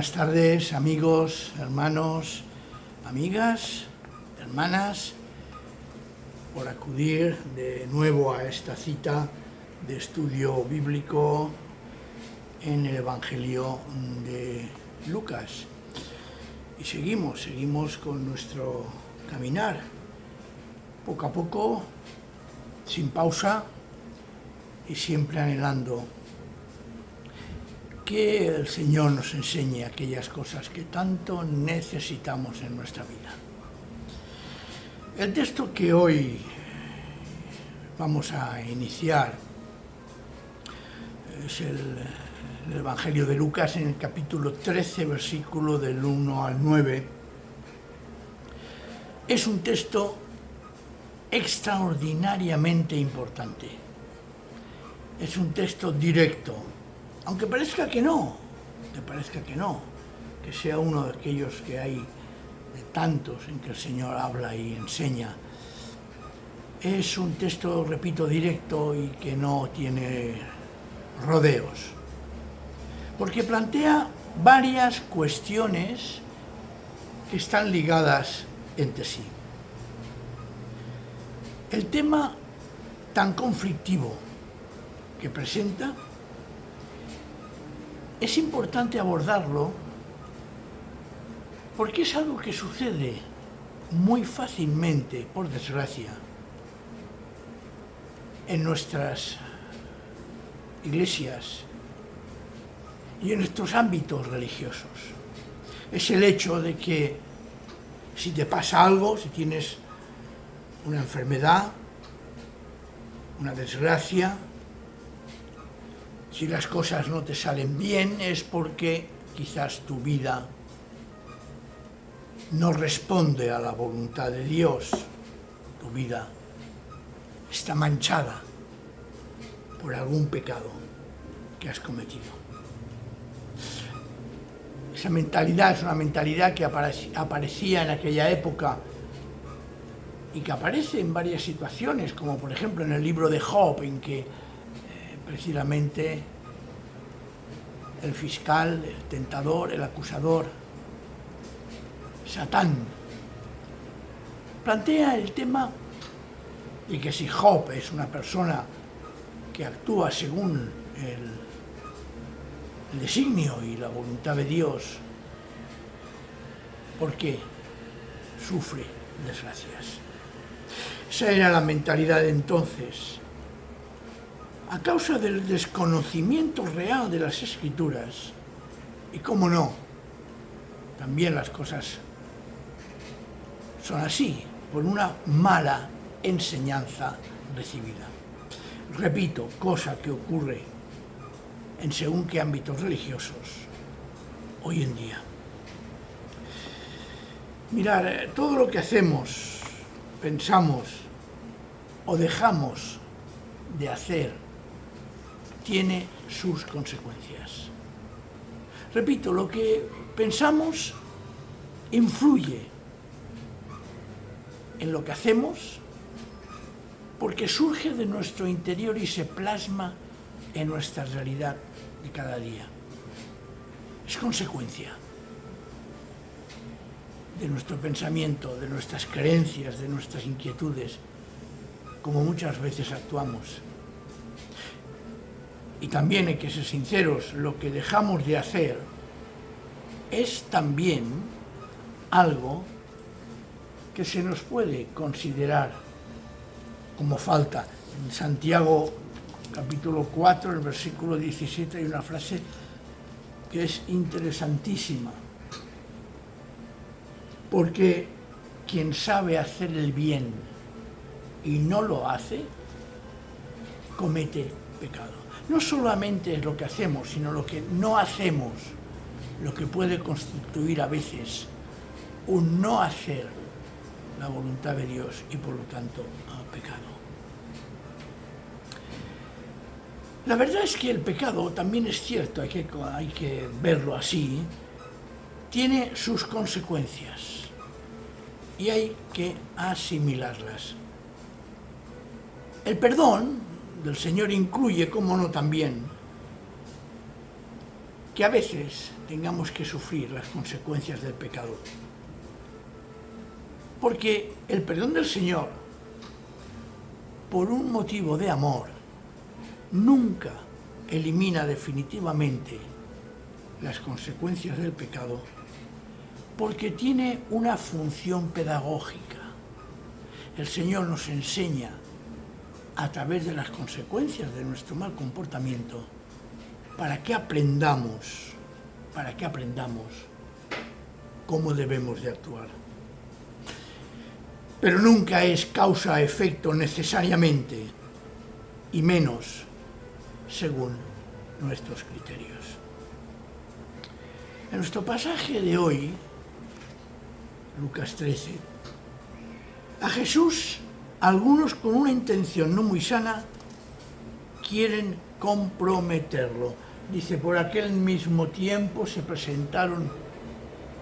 Buenas tardes, amigos, hermanos, amigas, hermanas, por acudir de nuevo a esta cita de estudio bíblico en el Evangelio de Lucas. Y seguimos con nuestro caminar, poco a poco, sin pausa y siempre anhelando que el Señor nos enseñe aquellas cosas que tanto necesitamos en nuestra vida. El texto que hoy vamos a iniciar es el Evangelio de Lucas en el capítulo 13, versículo del 1 al 9. Es un texto extraordinariamente importante. Es un texto directo. Aunque parezca que no, que sea uno de aquellos que hay de tantos en que el Señor habla y enseña. Es un texto, repito, directo y que no tiene rodeos, porque plantea varias cuestiones que están ligadas entre sí. El tema tan conflictivo que presenta es importante abordarlo porque es algo que sucede muy fácilmente, por desgracia, en nuestras iglesias y en nuestros ámbitos religiosos. Es el hecho de que si te pasa algo, si tienes una enfermedad, una desgracia, si las cosas no te salen bien, es porque quizás tu vida no responde a la voluntad de Dios. Tu vida está manchada por algún pecado que has cometido. Esa mentalidad es una mentalidad que aparecía en aquella época y que aparece en varias situaciones, como por ejemplo en el libro de Job, en que precisamente el fiscal, el tentador, el acusador, Satán, plantea el tema de que si Job es una persona que actúa según el designio y la voluntad de Dios, ¿por qué sufre desgracias? Esa era la mentalidad de entonces. A causa del desconocimiento real de las Escrituras, y cómo no, también las cosas son así, por una mala enseñanza recibida. Repito, cosa que ocurre en según qué ámbitos religiosos hoy en día. Mirar, todo lo que hacemos, pensamos o dejamos de hacer tiene sus consecuencias. Repito, lo que pensamos influye en lo que hacemos porque surge de nuestro interior y se plasma en nuestra realidad de cada día. Es consecuencia de nuestro pensamiento, de nuestras creencias, de nuestras inquietudes, como muchas veces actuamos. Y también hay que ser sinceros, lo que dejamos de hacer es también algo que se nos puede considerar como falta. En Santiago capítulo 4, el versículo 17, hay una frase que es interesantísima, porque quien sabe hacer el bien y no lo hace, comete pecado. No solamente es lo que hacemos, sino lo que no hacemos, lo que puede constituir a veces un no hacer la voluntad de Dios y por lo tanto pecado. La verdad es que el pecado, también es cierto, hay que verlo así, tiene sus consecuencias y hay que asimilarlas. El perdón del Señor incluye, cómo no también, que a veces tengamos que sufrir las consecuencias del pecado. Porque el perdón del Señor, por un motivo de amor, nunca elimina definitivamente las consecuencias del pecado, porque tiene una función pedagógica. El Señor nos enseña a través de las consecuencias de nuestro mal comportamiento para que aprendamos cómo debemos de actuar. Pero nunca es causa-efecto necesariamente, y menos según nuestros criterios. En nuestro pasaje de hoy, Lucas 13, a Jesús, algunos con una intención no muy sana, quieren comprometerlo. Dice, por aquel mismo tiempo se presentaron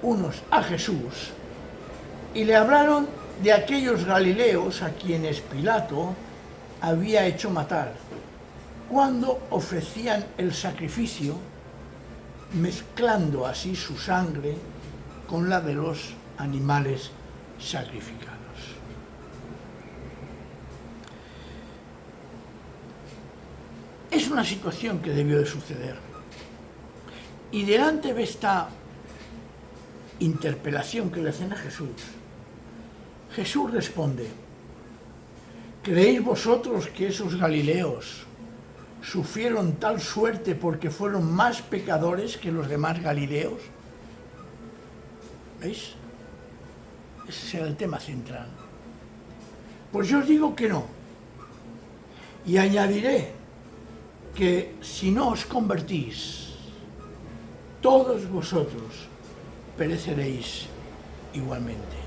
unos a Jesús y le hablaron de aquellos galileos a quienes Pilato había hecho matar, cuando ofrecían el sacrificio, mezclando así su sangre con la de los animales sacrificados. Es una situación que debió de suceder. Y delante de esta interpelación que le hacen a Jesús, Jesús responde, ¿creéis vosotros que esos galileos sufrieron tal suerte porque fueron más pecadores que los demás galileos? ¿Veis? Ese será el tema central. Pues yo os digo que no. Y añadiré que si no os convertís, todos vosotros pereceréis igualmente.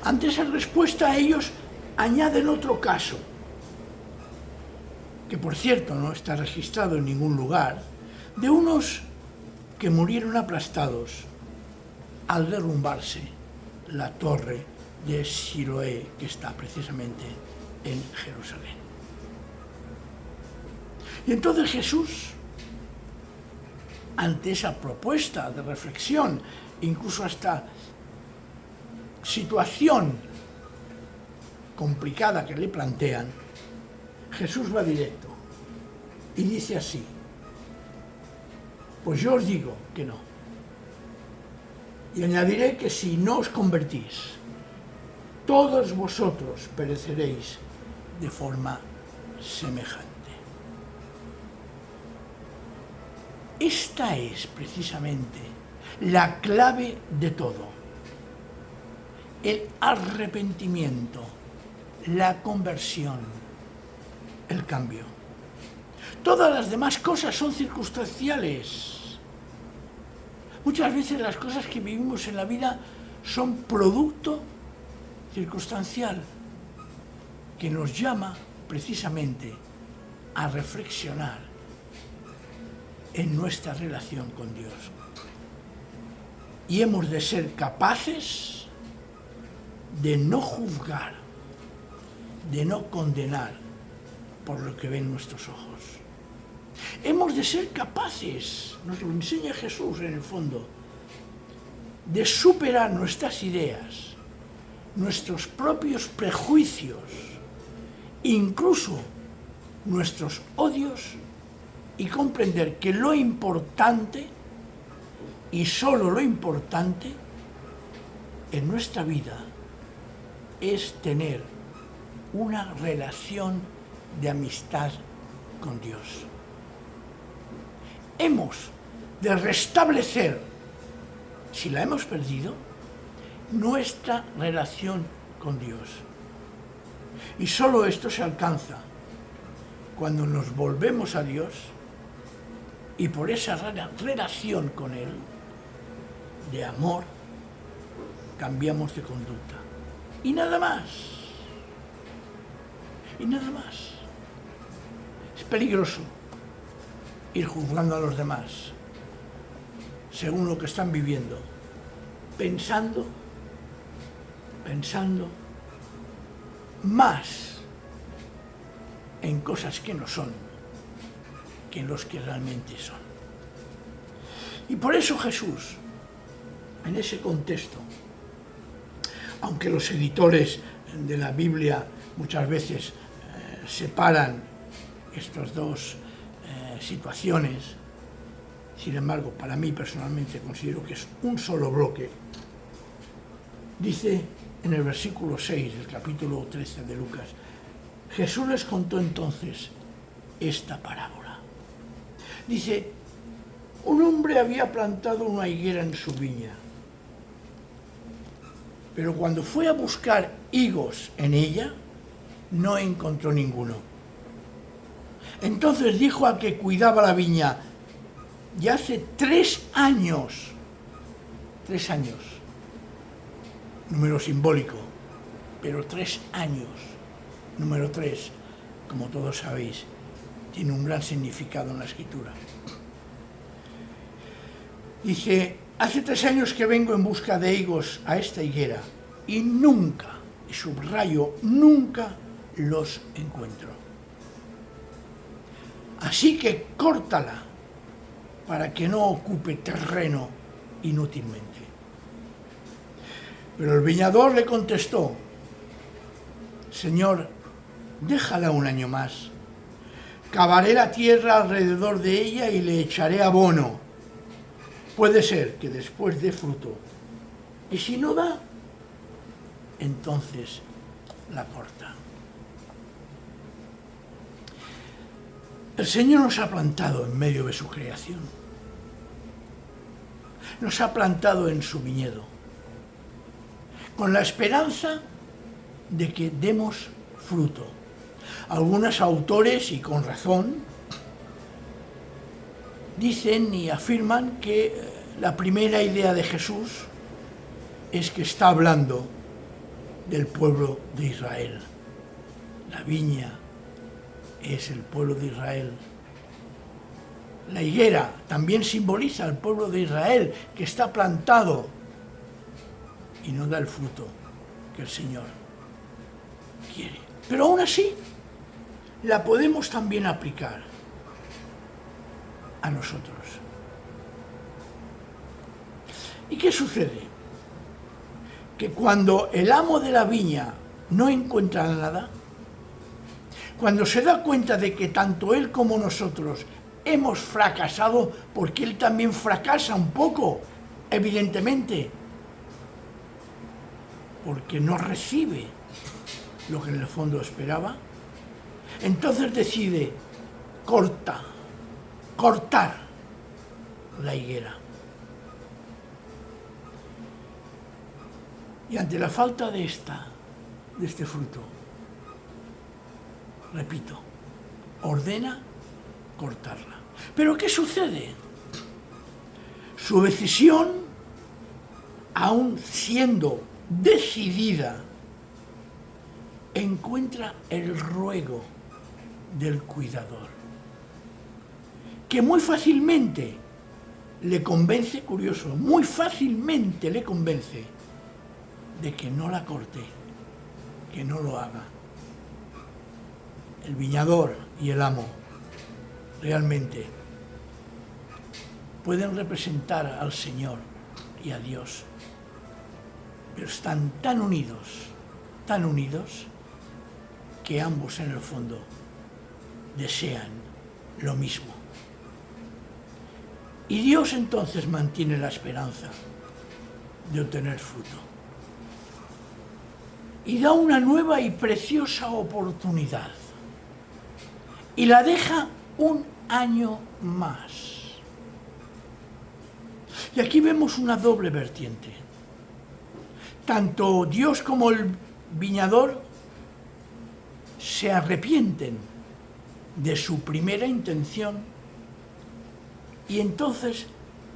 Ante esa respuesta ellos añaden otro caso, que por cierto no está registrado en ningún lugar, de unos que murieron aplastados al derrumbarse la torre de Siloé, que está precisamente en Jerusalén. Y entonces Jesús, ante esa propuesta de reflexión, incluso hasta situación complicada que le plantean, Jesús va directo y dice así, pues yo os digo que no. Y añadiré que si no os convertís, todos vosotros pereceréis de forma semejante. Esta es precisamente la clave de todo. El arrepentimiento, la conversión, el cambio. Todas las demás cosas son circunstanciales. Muchas veces las cosas que vivimos en la vida son producto circunstancial que nos llama precisamente a reflexionar en nuestra relación con Dios. Y hemos de ser capaces de no juzgar, de no condenar por lo que ven nuestros ojos. Hemos de ser capaces, nos lo enseña Jesús en el fondo, de superar nuestras ideas, nuestros propios prejuicios, incluso nuestros odios, y comprender que lo importante, y solo lo importante, en nuestra vida es tener una relación de amistad con Dios. Hemos de restablecer, si la hemos perdido, nuestra relación con Dios. Y solo esto se alcanza cuando nos volvemos a Dios y por esa relación con Él, de amor, cambiamos de conducta. Y nada más. Y nada más. Es peligroso ir juzgando a los demás según lo que están viviendo, pensando más en cosas que no son que en los que realmente son. Y por eso Jesús, en ese contexto, aunque los editores de la Biblia muchas veces separan estas dos situaciones, sin embargo, para mí personalmente considero que es un solo bloque, dice en el versículo 6 del capítulo 13 de Lucas: Jesús les contó entonces esta parábola. Dice: un hombre había plantado una higuera en su viña, pero cuando fue a buscar higos en ella, no encontró ninguno. Entonces dijo al que cuidaba la viña: ya hace 3 años, número simbólico, pero 3 años, número 3, como todos sabéis, tiene un gran significado en la Escritura. Dice: hace 3 años que vengo en busca de higos a esta higuera y nunca, y subrayo, nunca los encuentro. Así que córtala para que no ocupe terreno inútilmente. Pero el viñador le contestó: Señor, déjala un año más. Cavaré la tierra alrededor de ella y le echaré abono. Puede ser que después dé fruto. Y si no da, entonces la corta. El Señor nos ha plantado en medio de su creación. Nos ha plantado en su viñedo, con la esperanza de que demos fruto. Algunos autores, y con razón, dicen y afirman que la primera idea de Jesús es que está hablando del pueblo de Israel. La viña es el pueblo de Israel. La higuera también simboliza al pueblo de Israel, que está plantado y no da el fruto que el Señor quiere. Pero aún así, la podemos también aplicar a nosotros. ¿Y qué sucede? Que cuando el amo de la viña no encuentra nada, cuando se da cuenta de que tanto él como nosotros hemos fracasado, porque él también fracasa un poco, evidentemente, porque no recibe lo que en el fondo esperaba, entonces decide cortar la higuera. Y ante la falta de este fruto, repito, ordena cortarla. ¿Pero qué sucede? Su decisión, aún siendo decidida, encuentra el ruego del cuidador, que muy fácilmente le convence, curioso, muy fácilmente le convence de que no la corte, que no lo haga. El viñador y el amo realmente pueden representar al Señor y a Dios, pero están tan unidos, que ambos en el fondo desean lo mismo. Y Dios entonces mantiene la esperanza de obtener fruto. Y da una nueva y preciosa oportunidad. Y la deja un año más. Y aquí vemos una doble vertiente. Tanto Dios como el viñador se arrepienten de su primera intención y entonces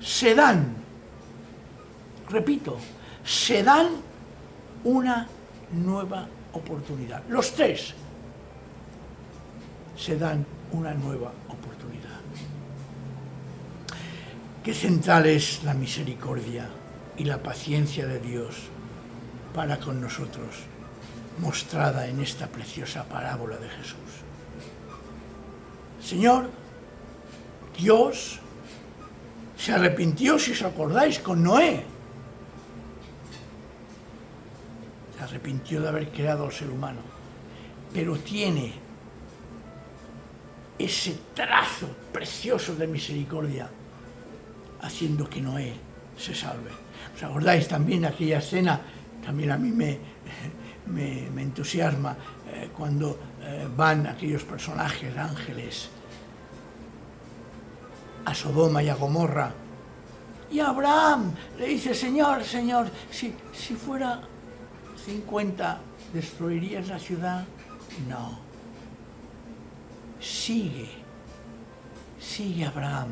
se dan, repito, se dan una nueva oportunidad. Los tres se dan una nueva oportunidad. Qué central es la misericordia y la paciencia de Dios para con nosotros, mostrada en esta preciosa parábola de Jesús. Señor, Dios, Se arrepintió, si os acordáis, con Noé. Se arrepintió de haber creado al ser humano, pero tiene ese trazo precioso de misericordia, haciendo que Noé se salve. ¿Os acordáis también de aquella escena? También a mí me entusiasma cuando van aquellos personajes, ángeles, a Sodoma y a Gomorra, y Abraham le dice: Señor, Señor, si fuera 50, ¿destruirías la ciudad? No. Sigue Abraham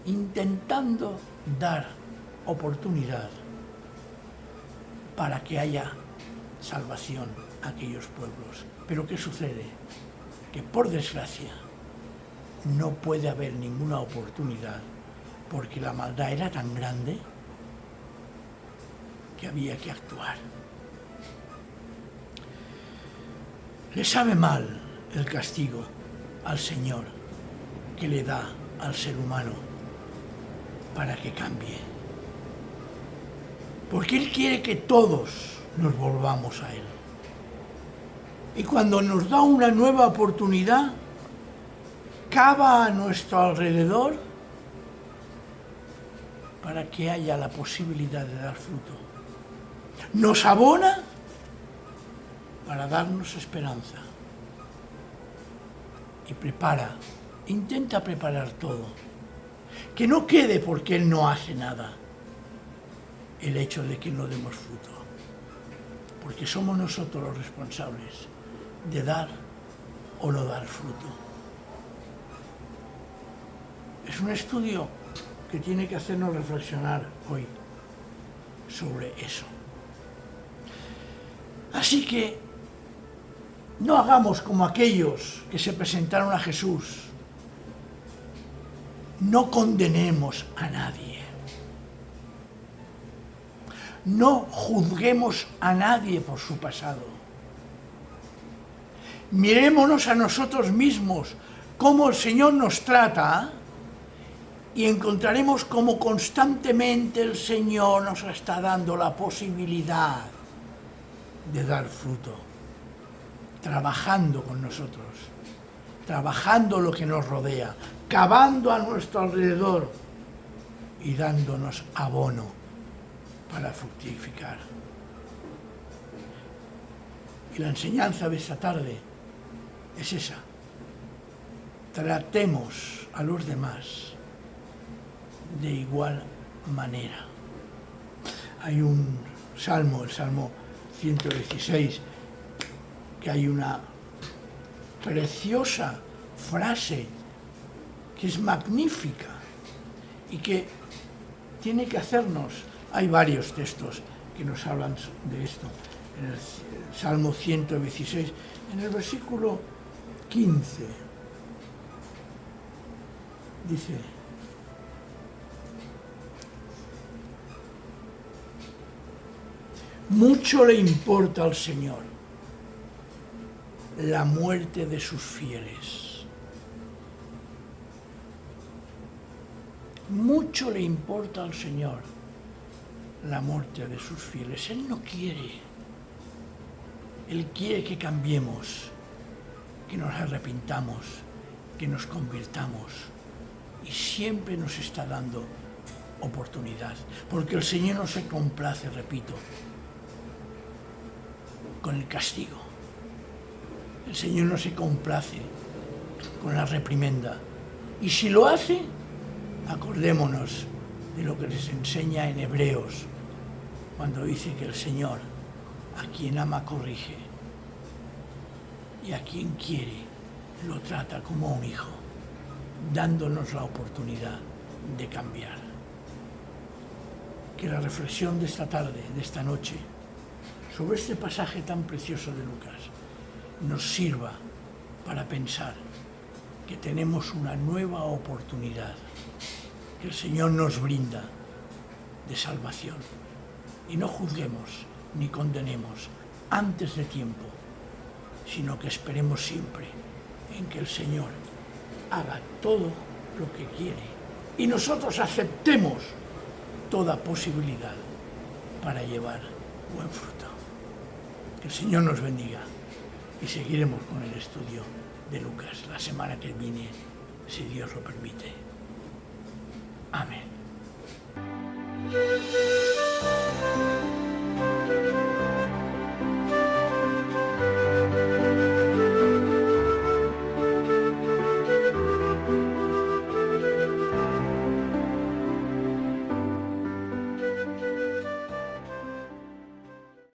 intentando dar oportunidad para que haya salvación a aquellos pueblos. Pero ¿qué sucede? Que por desgracia no puede haber ninguna oportunidad, porque la maldad era tan grande que había que actuar. Le sabe mal el castigo al Señor que le da al ser humano para que cambie, porque Él quiere que todos nos volvamos a Él. Y cuando nos da una nueva oportunidad, cava a nuestro alrededor para que haya la posibilidad de dar fruto. Nos abona para darnos esperanza. Y intenta preparar todo. Que no quede porque Él no hace nada el hecho de que no demos fruto. Porque somos nosotros los responsables de dar o no dar fruto. Es un estudio que tiene que hacernos reflexionar hoy sobre eso. Así que no hagamos como aquellos que se presentaron a Jesús. No condenemos a nadie. No juzguemos a nadie por su pasado. Mirémonos a nosotros mismos, cómo el Señor nos trata, y encontraremos cómo constantemente el Señor nos está dando la posibilidad de dar fruto, trabajando con nosotros, trabajando lo que nos rodea, cavando a nuestro alrededor y dándonos abono para fructificar. Y la enseñanza de esta tarde es esa: tratemos a los demás de igual manera. Hay un salmo, el Salmo 116, que hay una preciosa frase que es magnífica y que tiene que hacernos. Hay varios textos que nos hablan de esto. En el Salmo 116, en el versículo 15, dice: mucho le importa al Señor la muerte de sus fieles. Mucho le importa al Señor la muerte de sus fieles. Él no quiere. Él quiere que cambiemos, que nos arrepintamos, que nos convirtamos. Y siempre nos está dando oportunidad. Porque el Señor no se complace, repito, con el castigo. El Señor no se complace con la reprimenda. Y si lo hace, acordémonos de lo que les enseña en Hebreos, cuando dice que el Señor a quien ama corrige y a quien quiere lo trata como un hijo, dándonos la oportunidad de cambiar. Que la reflexión de esta tarde, de esta noche, sobre este pasaje tan precioso de Lucas, nos sirva para pensar que tenemos una nueva oportunidad que el Señor nos brinda de salvación. Y no juzguemos ni condenemos antes de tiempo, sino que esperemos siempre en que el Señor haga todo lo que quiere y nosotros aceptemos toda posibilidad para llevar buen fruto. Que el Señor nos bendiga y seguiremos con el estudio de Lucas la semana que viene, si Dios lo permite. Amén.